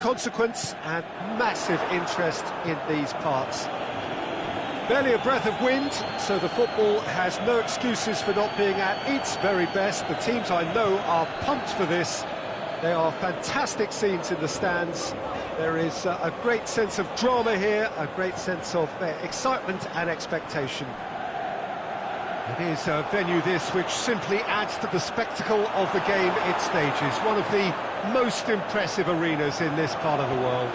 Consequence and massive interest in these parts. Barely a breath of wind, so the football has no excuses for not being at its very best. The teams I know are pumped for this. They are fantastic scenes in the stands. There is a great sense of drama here, a great sense of excitement and expectation. It is a venue this which simply adds to the spectacle of the game it stages. One of the most impressive arenas in this part of the world.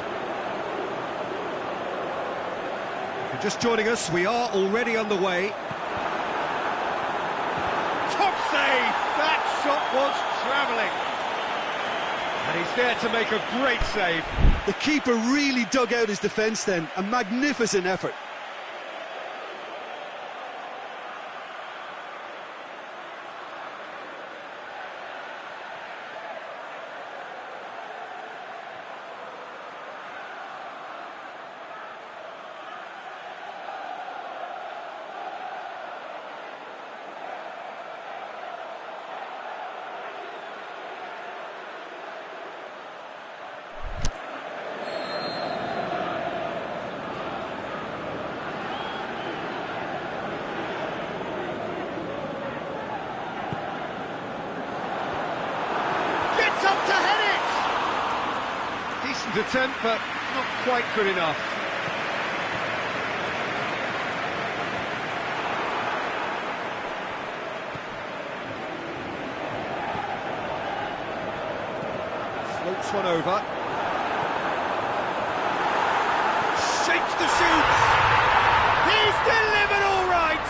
If you're just joining us, we are already underway. Top save! That shot was travelling. And he's there to make a great save. The keeper really dug out his defence then. A magnificent effort. Up to head it! Decent attempt, but not quite good enough. Floats one over. Shapes to shoot! He's delivered all right!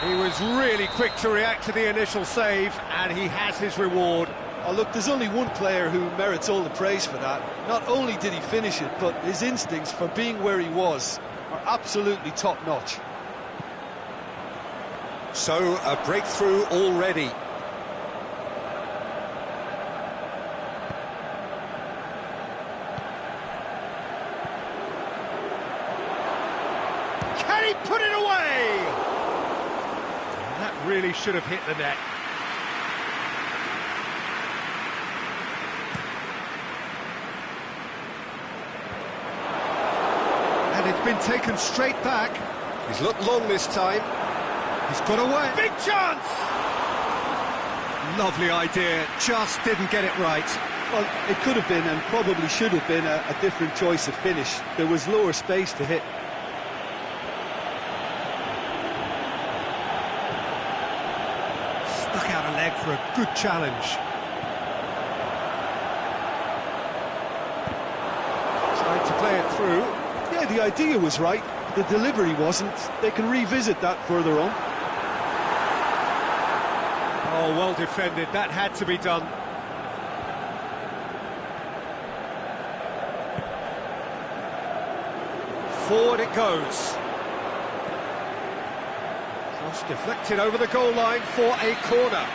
He was really quick to react to the initial save, and he has his reward. Oh, look, there's only one player who merits all the praise for that. Not only did he finish it, but his instincts for being where he was are absolutely top-notch. So, a breakthrough already. Can he put it away? That really should have hit the net. And it's been taken straight back. He's looked long this time. He's got away. Big chance! Lovely idea, just didn't get it right. Well, it could have been and probably should have been a different choice of finish. There was lower space to hit. Stuck out a leg for a good challenge. Tried to play it through. Yeah, the idea was right. The delivery wasn't. They can revisit that further on. Oh, well defended. That had to be done. Forward it goes. Cross deflected over the goal line for a corner.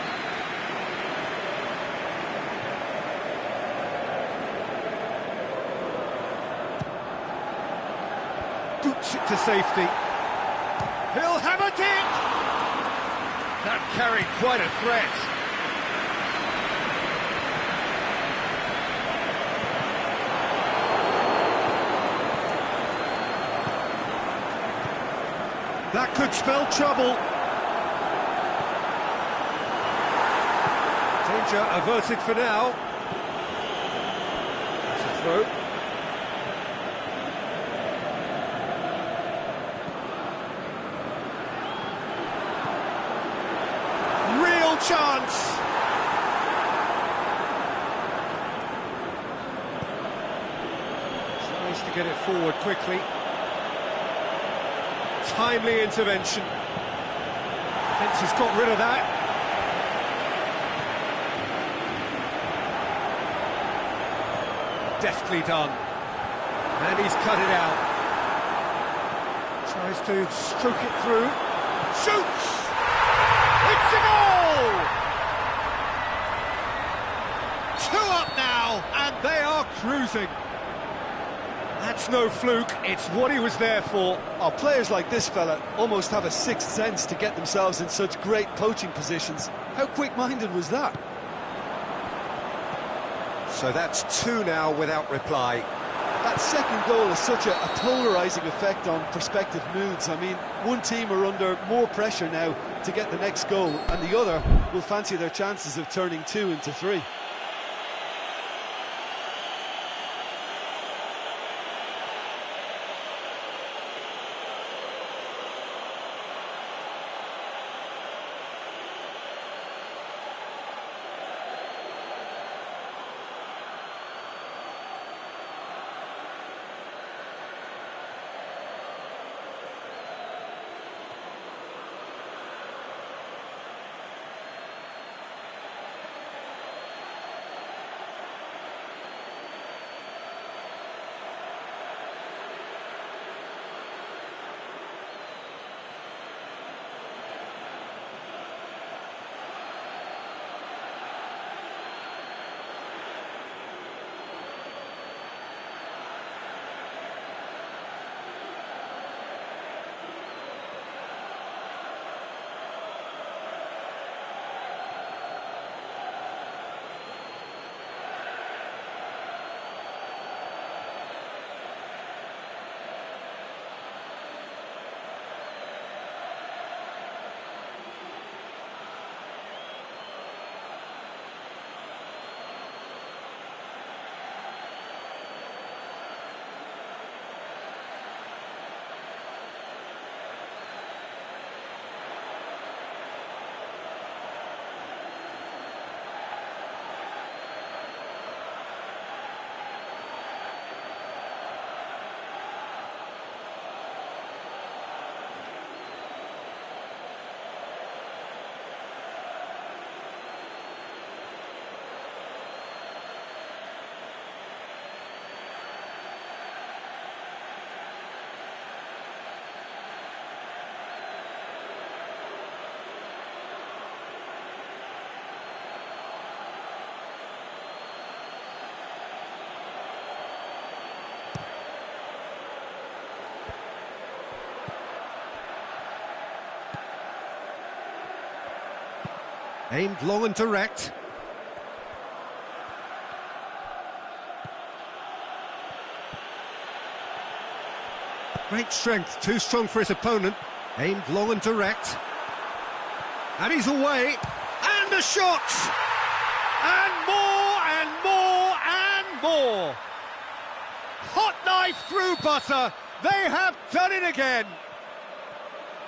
Boots it to safety. He'll have a dig! That carried quite a threat. That could spell trouble. Danger averted for now. That's a throw. Real chance. Tries to get it forward quickly. Timely intervention. Defence has got rid of that. Deftly done. And he's cut it out. Tries to stroke it through. Shoots! It's a goal! 2 up now, and they are cruising. That's no fluke, it's what he was there for. Oh, players like this fella almost have a sixth sense to get themselves in such great poaching positions. How quick-minded was that? So that's 2 now without reply. That second goal has such a polarising effect on prospective moods. I mean, one team are under more pressure now to get the next goal, and the other will fancy their chances of turning 2 into 3. Aimed long and direct. Great strength, too strong for his opponent. Aimed long and direct. And he's away. And a shot! And more, and more, and more! Hot knife through butter. They have done it again.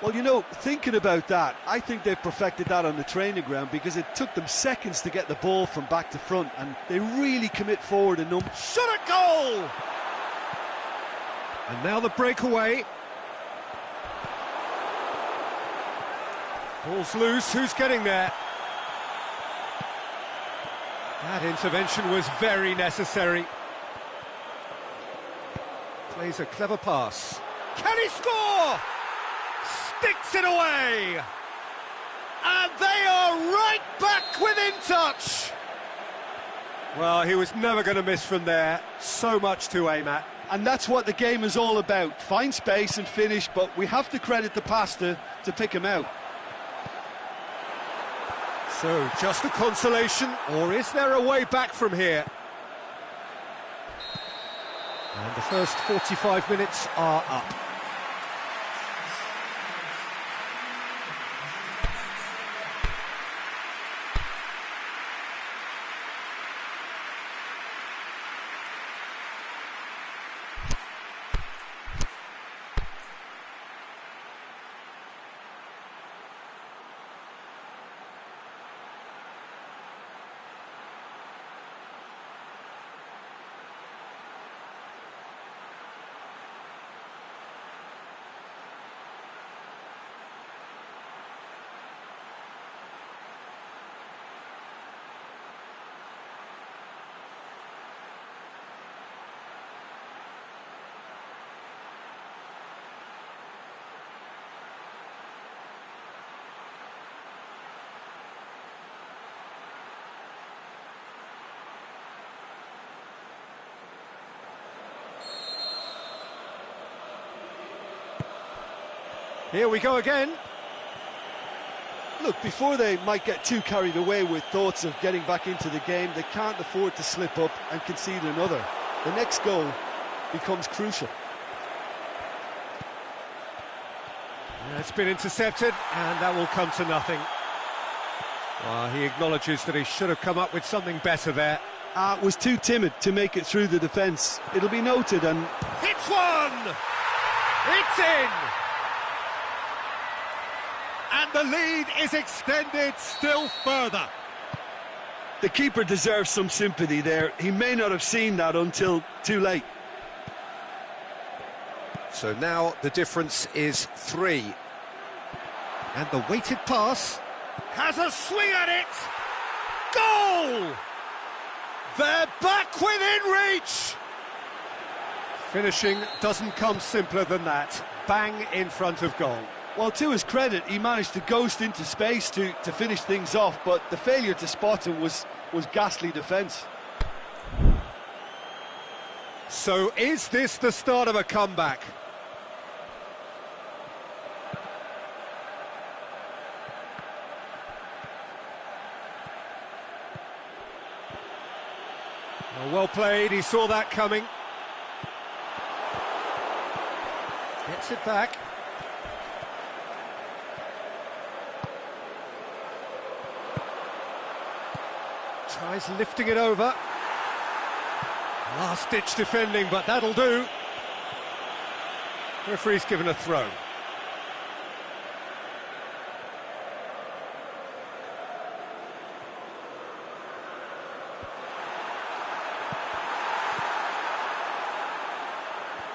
Well, you know, thinking about that, I think they've perfected that on the training ground, because it took them seconds to get the ball from back to front, and they really commit forward a number. Shot a goal! And now the breakaway. Ball's loose, who's getting there? That intervention was very necessary. Plays a clever pass. Can he score? Sticks it away! And they are right back within touch! Well, he was never going to miss from there. So much to aim at. And that's what the game is all about. Find space and finish, but we have to credit the pass to pick him out. So, just a consolation, or is there a way back from here? And the first 45 minutes are up. Here we go again. Look, before they might get too carried away with thoughts of getting back into the game, they can't afford to slip up and concede another. The next goal becomes crucial. It's been intercepted, and that will come to nothing. Well, he acknowledges that he should have come up with something better there. Was too timid to make it through the defence. It'll be noted and... It's one! It's in! And the lead is extended still further. The keeper deserves some sympathy there. He may not have seen that until too late. So now the difference is 3. And the weighted pass has a swing at it! Goal! They're back within reach! Finishing doesn't come simpler than that. Bang in front of goal. Well, to his credit, he managed to ghost into space to finish things off, but the failure to spot him was ghastly defence. So is this the start of a comeback? Well played, he saw that coming. Gets it back. Tries lifting it over. Last-ditch defending, but that'll do. Referee's given a throw.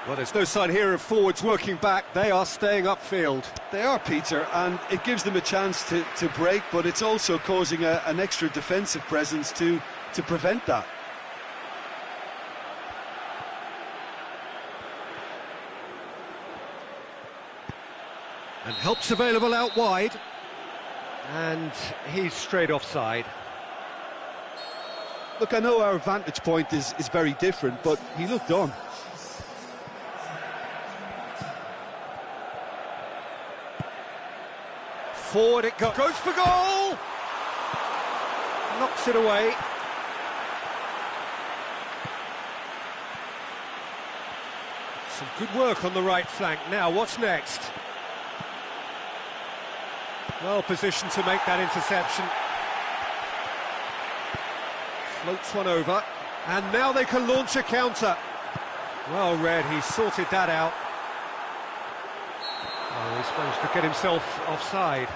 Well, there's no sign here of forwards working back. They are staying upfield. They are, Peter, and it gives them a chance to break, but it's also causing an extra defensive presence to prevent that. And help's available out wide. And he's straight offside. Look, I know our vantage point is very different, but he looked on. Forward it goes for goal! Knocks it away. Some good work on the right flank. Now, what's next? Well positioned to make that interception. Floats one over. And now they can launch a counter. Well read, he sorted that out. Oh, he's managed to get himself offside.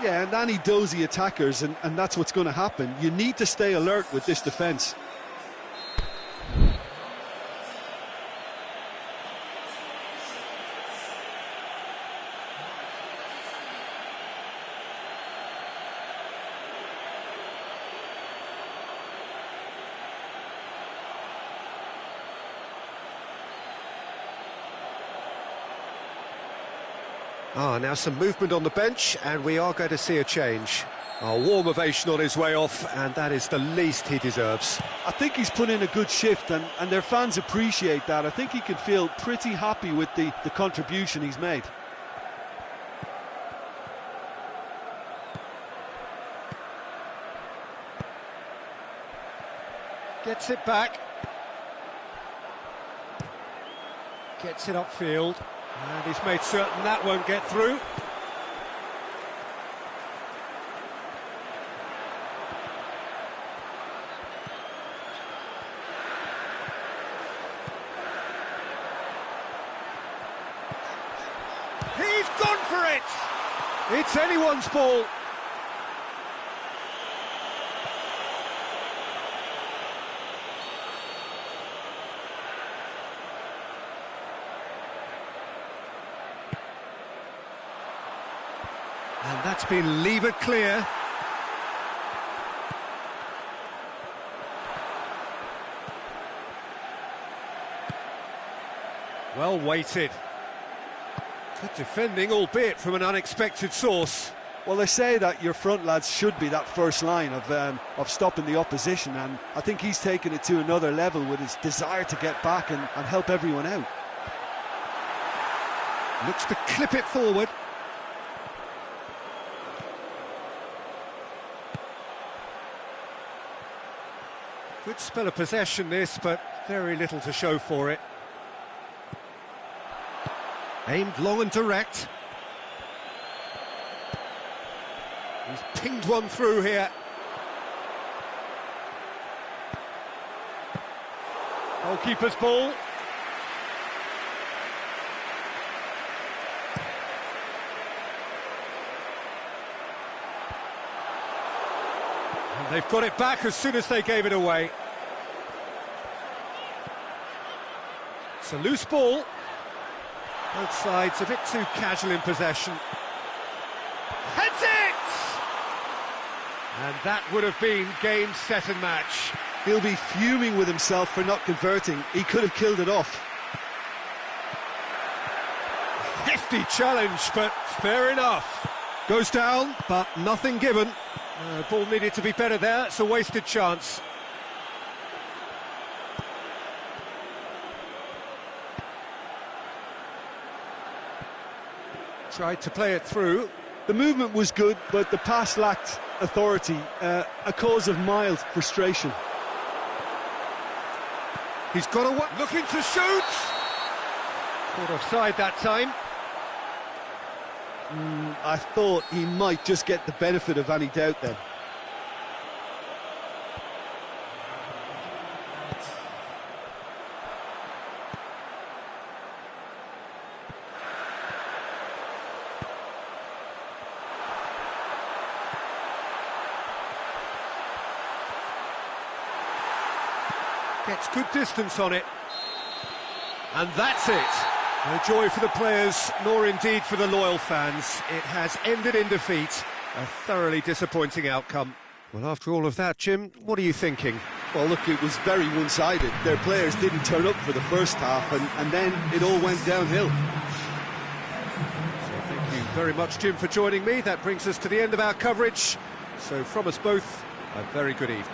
Yeah, and any dozy attackers, and that's what's going to happen. You need to stay alert with this defence. Now some movement on the bench, and we are going to see a change. A warm ovation on his way off, and that is the least he deserves. I think he's put in a good shift, and their fans appreciate that. I think he can feel pretty happy with the contribution he's made. Gets it back. Gets it upfield. And he's made certain that won't get through. He's gone for it! It's anyone's ball. And that's been levered clear. Well weighted. Good defending, albeit from an unexpected source. Well, they say that your front lads should be that first line of stopping the opposition, and I think he's taken it to another level with his desire to get back and help everyone out. Looks to clip it forward. Good spell of possession this, but very little to show for it. Aimed long and direct. He's pinged one through here. Goalkeeper's ball. And they've got it back as soon as they gave it away. It's a loose ball. Both sides a bit too casual in possession. Heads it! And that would have been game, set and match. He'll be fuming with himself for not converting. He could have killed it off. Hefty challenge, but fair enough. Goes down, but nothing given. Ball needed to be better there. It's a wasted chance. Tried to play it through. The movement was good, but the pass lacked authority, a cause of mild frustration. He's got a looking to shoot. Caught offside that time. I thought he might just get the benefit of any doubt then. Gets good distance on it. And that's it. No joy for the players, nor indeed for the loyal fans. It has ended in defeat. A thoroughly disappointing outcome. Well, after all of that, Jim, what are you thinking? Well, look, it was very one-sided. Their players didn't turn up for the first half, and then it all went downhill. So thank you very much, Jim, for joining me. That brings us to the end of our coverage. So from us both, a very good evening.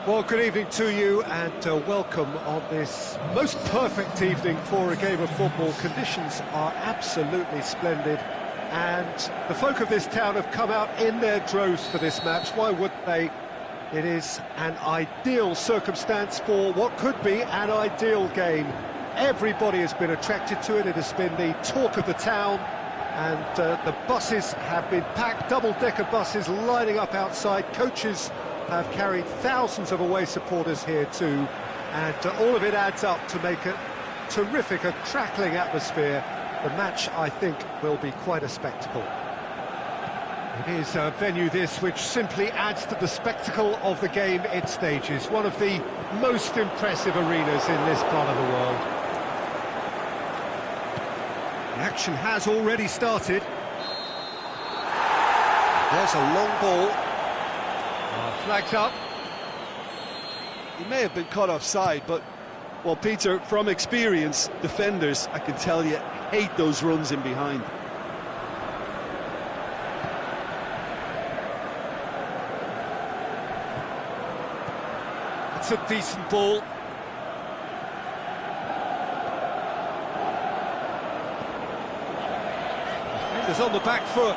Well, good evening to you and welcome on this most perfect evening for a game of football. Conditions are absolutely splendid and the folk of this town have come out in their droves for this match. Why wouldn't they? It is an ideal circumstance for what could be an ideal game. Everybody has been attracted to it. It has been the talk of the town, and the buses have been packed, double-decker buses lining up outside. Coaches have carried thousands of away supporters here too, and all of it adds up to make a terrific, a crackling atmosphere. The match, I think, will be quite a spectacle. It is a venue this which simply adds to the spectacle of the game it stages. One of the most impressive arenas in this part of the world. The action has already started. There's a long ball. Flags up. He may have been caught offside, but, well, Peter, from experience, defenders, I can tell you, hate those runs in behind. It's a decent ball. Defender's on the back foot.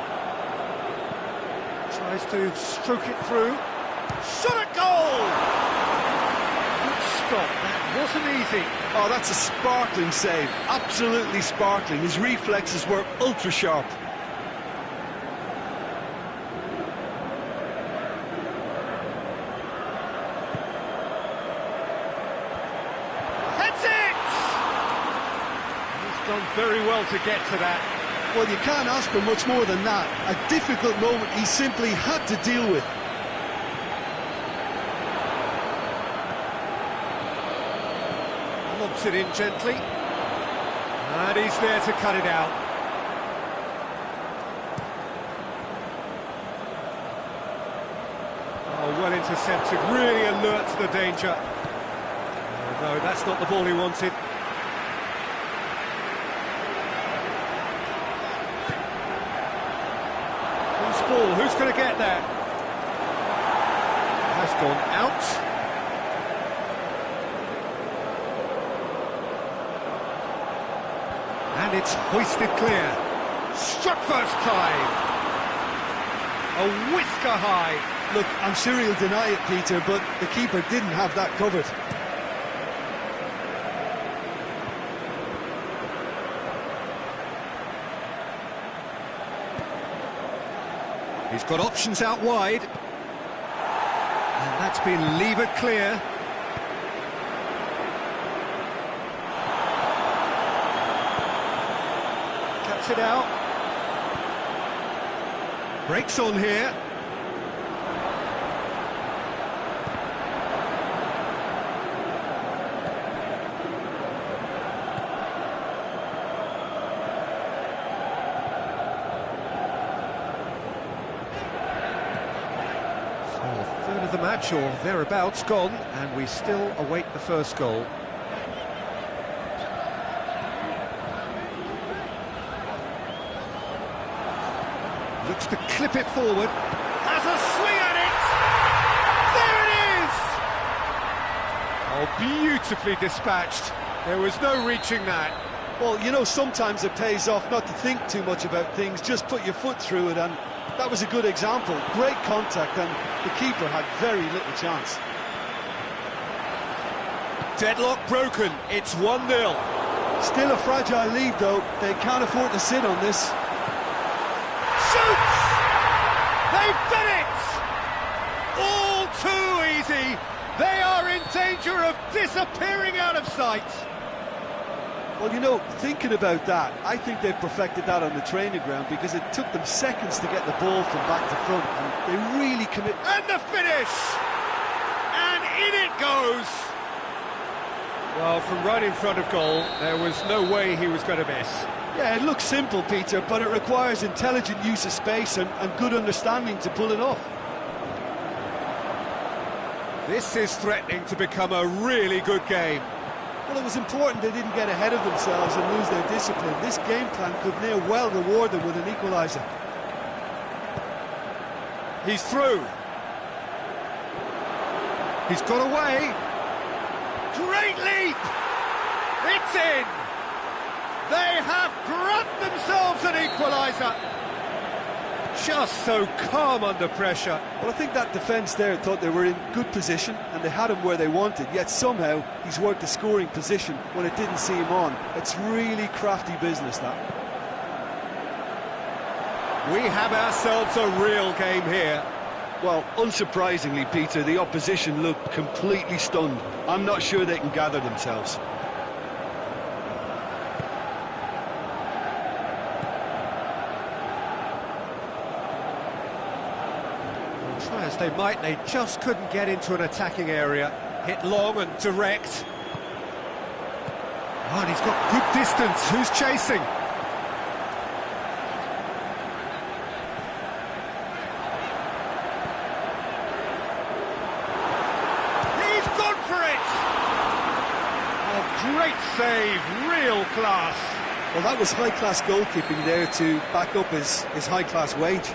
Tries to stroke it through. Shot at goal! Good stop, that wasn't easy. Oh, that's a sparkling save, absolutely sparkling. His reflexes were ultra sharp. Heads it! He's done very well to get to that. Well, you can't ask for much more than that. A difficult moment he simply had to deal with. Lobs it in gently. And he's there to cut it out. Oh, well intercepted, really alert to the danger. Oh, no, that's not the ball he wanted. Ball, who's going to get that? Has gone out. And it's hoisted clear. Struck first time. A whisker high. Look, I'm sure he'll deny it, Peter, but the keeper didn't have that covered. He's got options out wide. And that's been levered clear. Cuts it out. Breaks on here. The match or thereabouts gone, and we still await the first goal. Looks to clip it forward, has a swing at it! There it is! Oh, beautifully dispatched. There was no reaching that. Well, you know, sometimes it pays off not to think too much about things, just put your foot through it, and that was a good example. Great contact, and the keeper had very little chance. Deadlock broken, it's 1-0. Still a fragile lead, though. They can't afford to sit on this. Shoots! They've done it! All too easy. They are in danger of disappearing out of sight. Well, you know, thinking about that, I think they've perfected that on the training ground because it took them seconds to get the ball from back to front, and they really commit. And the finish! And in it goes! Well, from right in front of goal, there was no way he was going to miss. Yeah, it looks simple, Peter, but it requires intelligent use of space and good understanding to pull it off. This is threatening to become a really good game. Well, it was important they didn't get ahead of themselves and lose their discipline. This game plan could near well reward them with an equaliser. He's through. He's got away. Great leap! It's in! They have grabbed themselves an equaliser. Just so calm under pressure. Well, I think that defence there thought they were in good position and they had him where they wanted, yet somehow he's worked the scoring position when it didn't see him on. It's really crafty business, that. We have ourselves a real game here. Well, unsurprisingly, Peter, the opposition looked completely stunned. I'm not sure they can gather themselves. Try as they might, they just couldn't get into an attacking area. Hit long and direct. Oh, and he's got good distance. Who's chasing? He's gone for it! Oh, great save, real class. Well, that was high-class goalkeeping there to back up his high-class wage.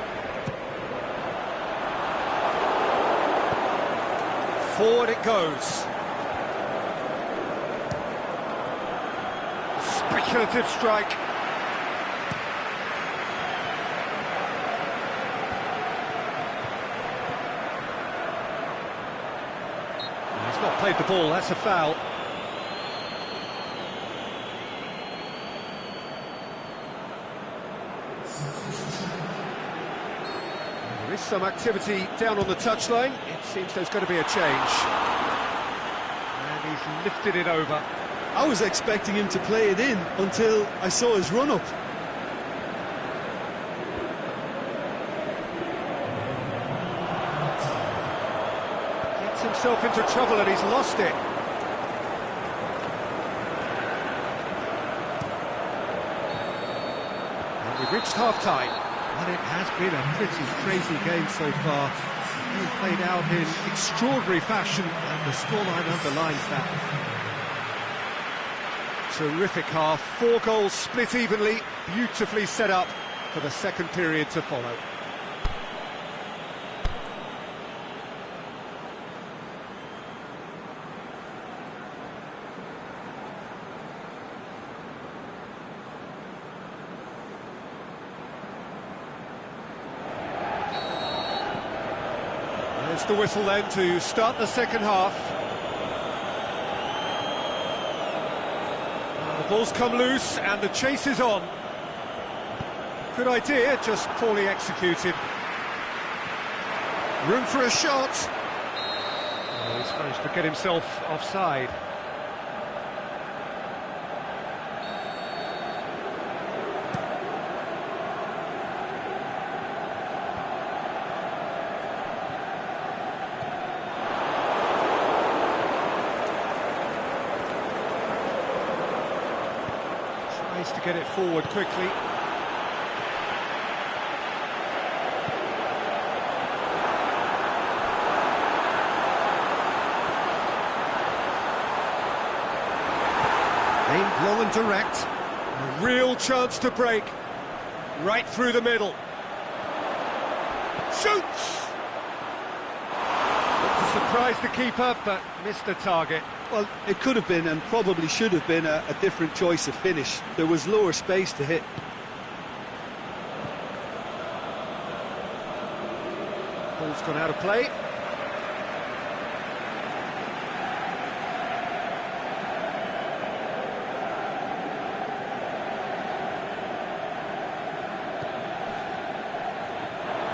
Forward it goes. Speculative strike. He's not played the ball, that's a foul. There is some activity down on the touchline. It seems there's going to be a change. And he's lifted it over. I was expecting him to play it in until I saw his run-up. Gets himself into trouble and he's lost it. And we've reached half-time. And it has been a pretty crazy game so far. It's played out in extraordinary fashion, and the scoreline underlines that. Terrific half, 4 goals split evenly, beautifully set up for the second period to follow. There's the whistle then to start the second half. The ball's come loose and the chase is on. Good idea, just poorly executed. Room for a shot. Oh, he's managed to get himself offside. Tries to get it forward quickly. Aimed long and direct. A real chance to break. Right through the middle. Shoots! Looked to surprise the keeper, but missed the target. Well, it could have been and probably should have been a different choice of finish. There was lower space to hit. Ball's gone out of play.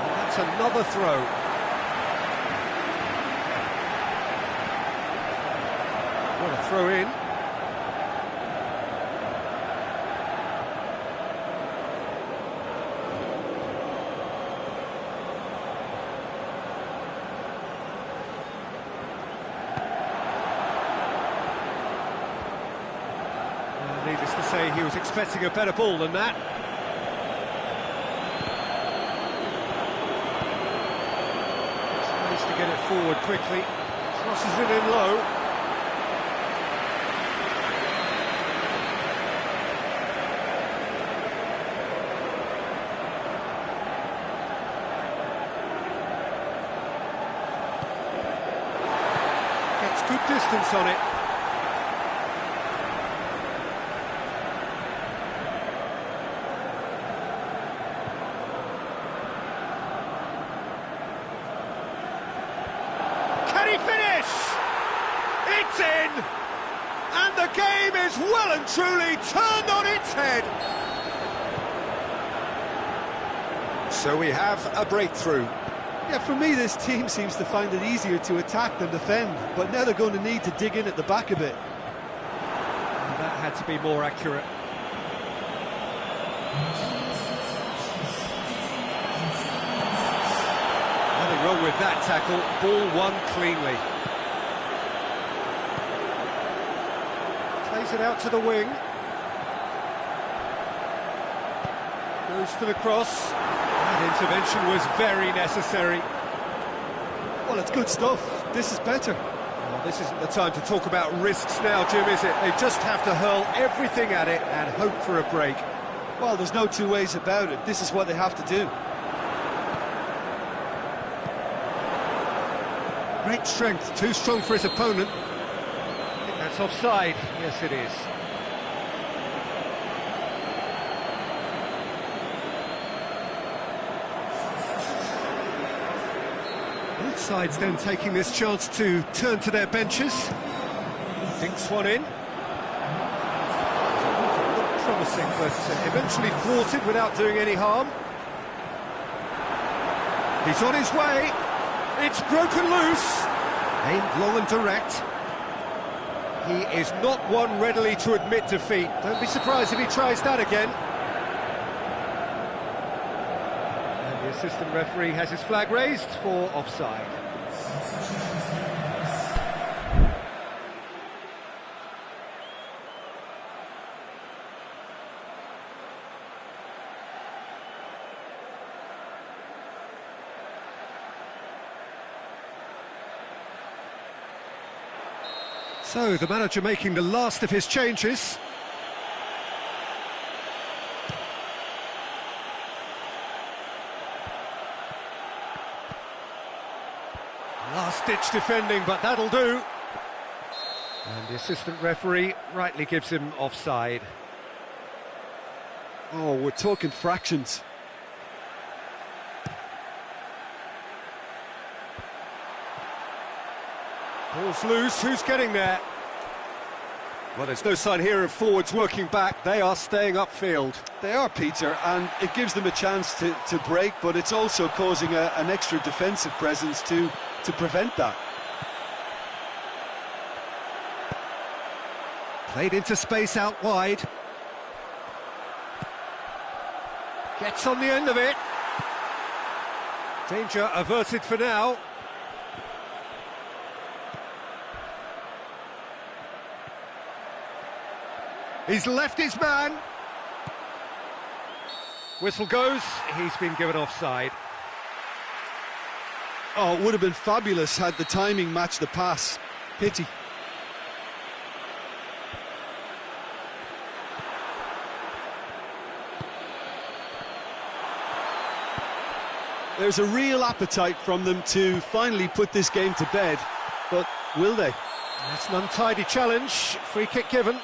And that's another throw. What a throw in. Needless to say, he was expecting a better ball than that. Tries to get it forward quickly. Crosses it in low. Keeps good distance on it. Can he finish? It's in! And the game is well and truly turned on its head. So we have a breakthrough. Yeah, for me, this team seems to find it easier to attack than defend, but now they're going to need to dig in at the back a bit. And that had to be more accurate. Nothing wrong with that tackle. Ball won cleanly. Plays it out to the wing. Goes for the cross. That intervention was very necessary. Well, it's good stuff. This is better. Well, this isn't the time to talk about risks now, Jim, is it? They just have to hurl everything at it and hope for a break. Well, there's no two ways about it. This is what they have to do. Great strength, too strong for his opponent. I think that's offside. Yes, it is. Both sides then taking this chance to turn to their benches. Dinks one in. Looked promising, but eventually thwarted without doing any harm. He's on his way. It's broken loose. Aimed long and direct. He is not one readily to admit defeat. Don't be surprised if he tries that again. And the assistant referee has his flag raised for offside. So, the manager making the last of his changes. Last-ditch defending, but that'll do. And the assistant referee rightly gives him offside. Oh, we're talking fractions. Ball's loose, who's getting there? Well, there's no sign here of forwards working back, they are staying upfield. They are, Peter, and it gives them a chance to break, but it's also causing an extra defensive presence to prevent that. Played into space out wide. Gets on the end of it. Danger averted for now. He's left his man. Whistle goes, he's been given offside. Oh, it would have been fabulous had the timing matched the pass. Pity. There's a real appetite from them to finally put this game to bed, but will they? That's an untidy challenge, free kick given.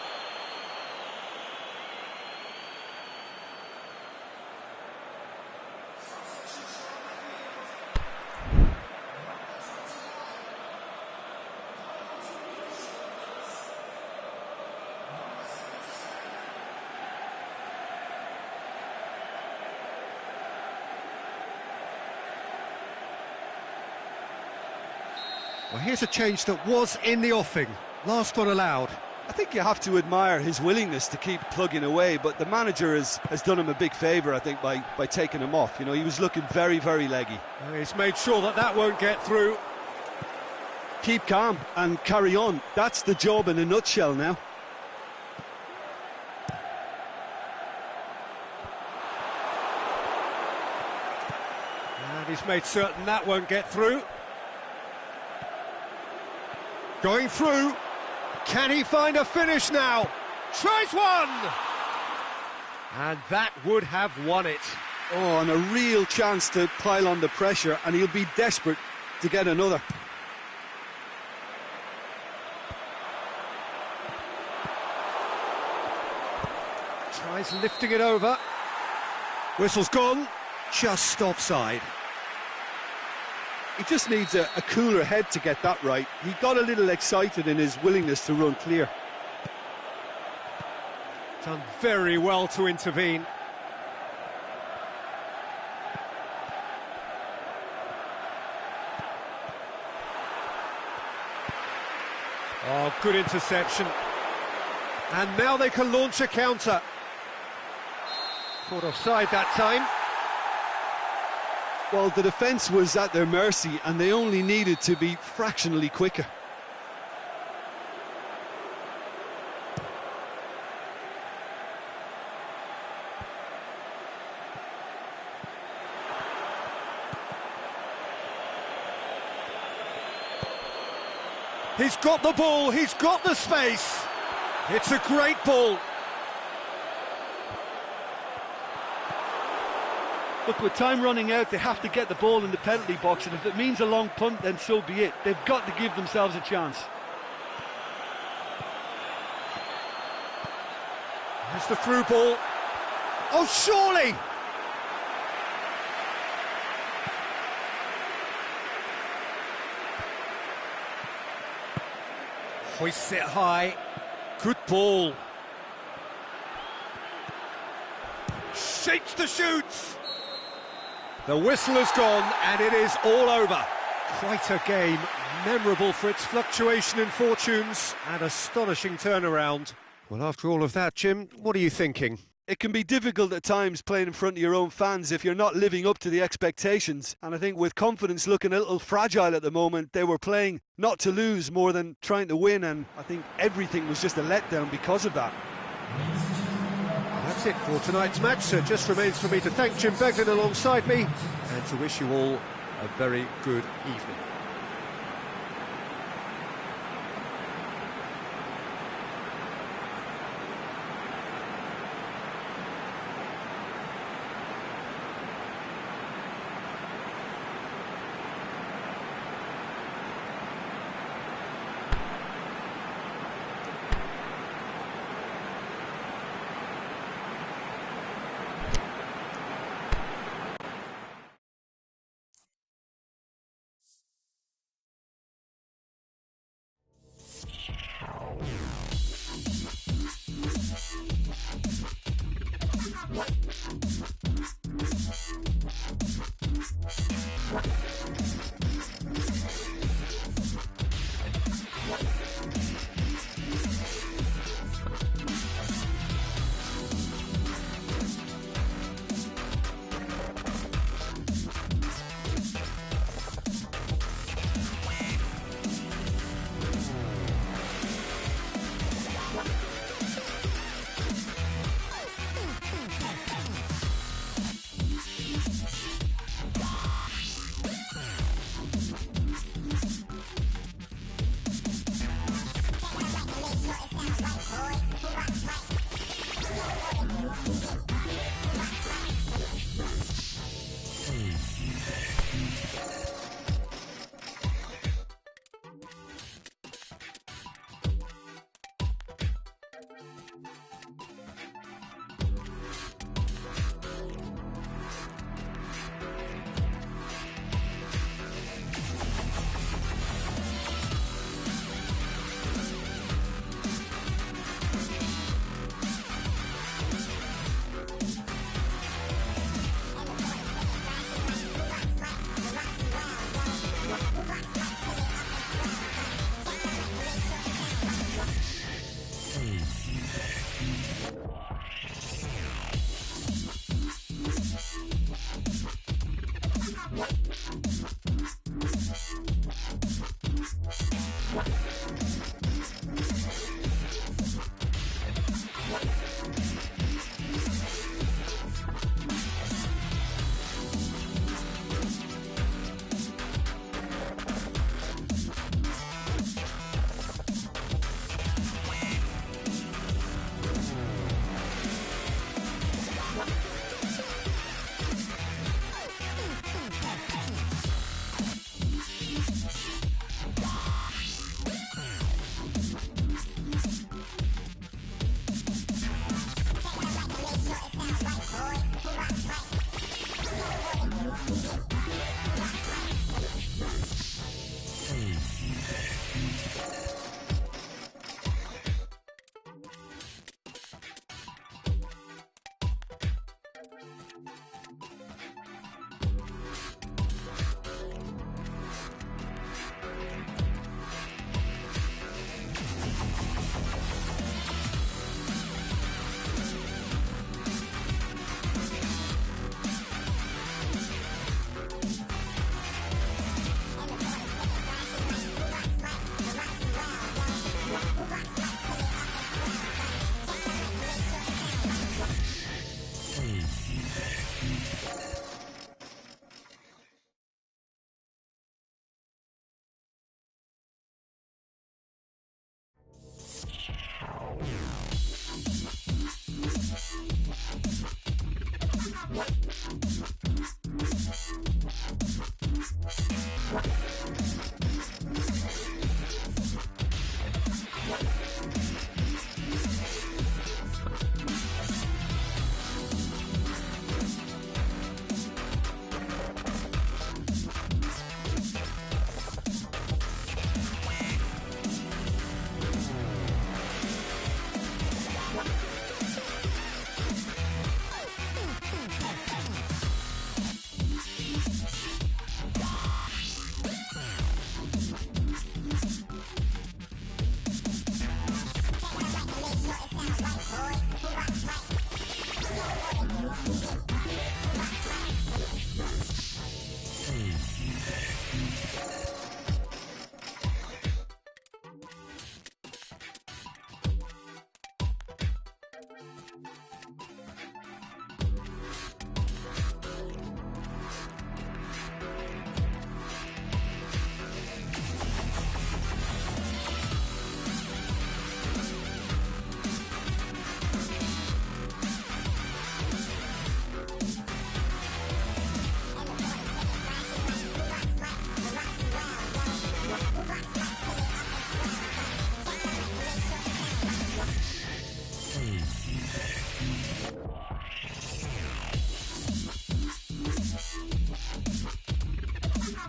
Well, here's a change that was in the offing. Last one allowed. I think you have to admire his willingness to keep plugging away, but the manager has done him a big favour, I think, by taking him off. You know, he was looking very, very leggy. He's made sure that won't get through. Keep calm and carry on. That's the job in a nutshell now. And he's made certain that won't get through. Going through. Can he find a finish now? Tries one! And that would have won it. Oh, and a real chance to pile on the pressure, and he'll be desperate to get another. Tries lifting it over. Whistle's gone, just offside. He just needs a cooler head to get that right. He got a little excited in his willingness to run clear. Done very well to intervene. Oh, good interception. And now they can launch a counter. Caught offside that time. Well, the defence was at their mercy and they only needed to be fractionally quicker. He's got the ball, he's got the space. It's a great ball. Look, with time running out, they have to get the ball in the penalty box, and if it means a long punt, then so be it. They've got to give themselves a chance. There's the through ball. Oh, surely! Hoists it high. Good ball. Shapes the shoots. The whistle has gone and it is all over. Quite a game, memorable for its fluctuation in fortunes and astonishing turnaround. Well, after all of that, Jim, what are you thinking? It can be difficult at times playing in front of your own fans if you're not living up to the expectations. And I think with confidence looking a little fragile at the moment, they were playing not to lose more than trying to win. And I think everything was just a letdown because of that. That's it for tonight's match. So it just remains for me to thank Jim Beglin alongside me and to wish you all a very good evening.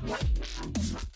What?